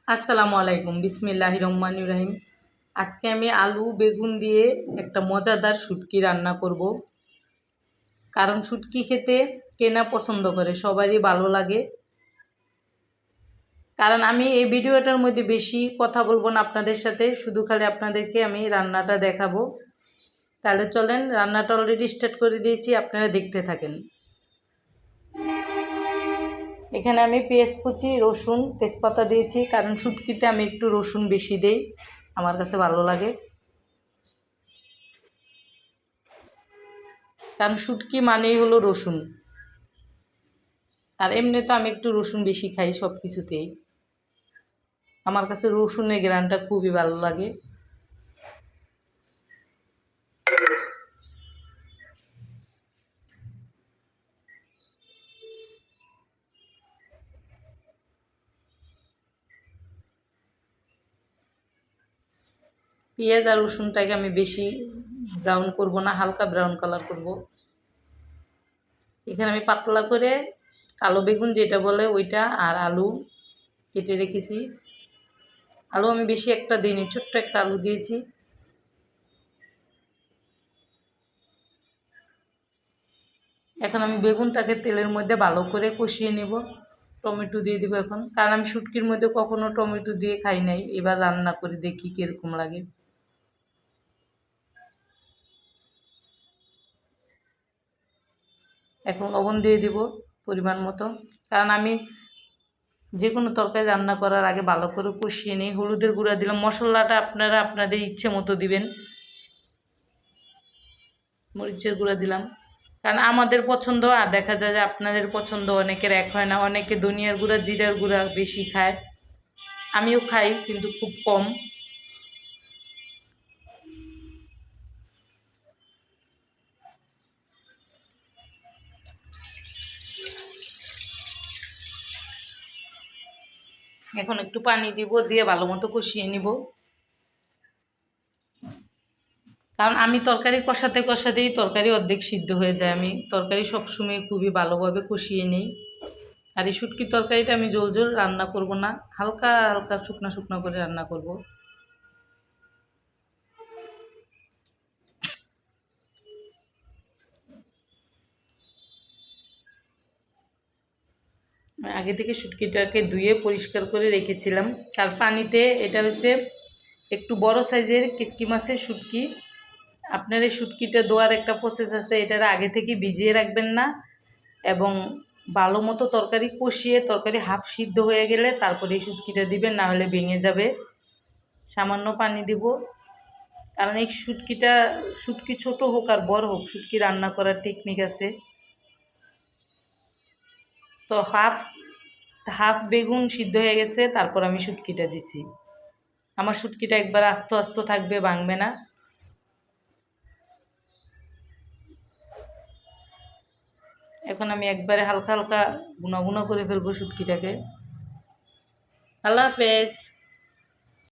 আসসালামু আলাইকুম, বিসমিল্লাহির রহমানির রহিম। আজকে আমি আলু বেগুন দিয়ে একটা মজাদার শুটকি রান্না করব। কারণ শুটকি খেতে কেনা পছন্দ করে, সবারই ভালো লাগে। কারণ আমি এই ভিডিওটার মধ্যে বেশি কথা বলবো না আপনাদের সাথে, শুধু খালি আপনাদেরকে আমি রান্নাটা দেখাবো। তাহলে চলেন, রান্নাটা অলরেডি স্টার্ট করে দিয়েছি, আপনারা দেখতে থাকেন। এখানে আমি পেঁয়াজ কুচি, রসুন, তেজপাতা দিয়েছি, কারণ শুটকিতে আমি একটু রসুন বেশি দেই, আমার কাছে ভালো লাগে। কারণ শুটকি মানেই হলো রসুন, আর এমনি তো আমি একটু রসুন বেশি খাই সব কিছুতেই। আমার কাছে রসুনের ঘ্রাণটা খুবই ভালো লাগে। পেঁয়াজ আর রসুনটাকে আমি বেশি ব্রাউন করব না, হালকা ব্রাউন কালার করব। এখানে আমি পাতলা করে কালো বেগুন যেটা বলে ওইটা আর আলু কেটে রেখেছি। আলু আমি বেশি একটা দিইনি, ছোট্ট একটা আলু দিয়েছি। এখন আমি বেগুনটাকে তেলের মধ্যে ভালো করে কষিয়ে নেব। টমেটো দিয়ে দিব এখন, কারণ আমি শুটকির মধ্যে কখনো টমেটো দিয়ে খাই নাই, এবার রান্না করে দেখি কীরকম লাগে। এখন লবণ দিয়ে দিব পরিমাণ মতো, কারণ আমি যে কোনো তরকারি রান্না করার আগে ভালো করে কষিয়ে নিই। হলুদের গুঁড়া দিলাম, মশলাটা আপনারা আপনাদের ইচ্ছে মতো দিবেন। মরিচের গুঁড়া দিলাম, কারণ আমাদের পছন্দ আর দেখা যায় যে আপনাদের পছন্দ অনেকের এক হয় না। অনেকে ধনিয়ার গুঁড়া, জিরার গুঁড়া বেশি খায়, আমিও খাই কিন্তু খুব কম। এখন একটু পানি দিব, দিয়ে ভালো মতো কষিয়ে নিব। কারণ আমি তরকারি কষাতে কষাতেই তরকারি অর্ধেক সিদ্ধ হয়ে যায়। আমি তরকারি সবসময় খুবই ভালোভাবে কষিয়ে নিই। আর এই শুটকির তরকারিটা আমি ঝোল ঝোল রান্না করব না, হালকা হালকা শুকনা শুকনা করে রান্না করব। আগে থেকে শুটকিটাকে ধুয়ে পরিষ্কার করে রেখেছিলাম। তার পানিতে এটা হচ্ছে একটু বড় সাইজের কিসকি মাছের শুটকি। আপনার এই শুটকিটা ধোয়ার একটা প্রসেস আছে, এটার আগে থেকে ভিজিয়ে রাখবেন না, এবং ভালো মতো তরকারি কষিয়ে তরকারি হাফ সিদ্ধ হয়ে গেলে তারপরে এই শুটকিটা দিবেন, না হলে ভেঙে যাবে। সামান্য পানি দিব, কারণ এই শুটকি ছোট হোক আর বড় হোক, শুটকি রান্না করার টেকনিক আছে। তো হাফ হাফ বেগুন সিদ্ধ হয়ে গেছে, তারপর আমি শুটকিটা দিছি। আমার শুটকিটা একবার আস্ত আস্ত থাকবে, ভাঙবে না। এখন আমি একবারে হালকা হালকা গুঁড়ো গুঁড়ো করে ফেলবো শুটকিটাকে। আল্লাহ হাফেজ।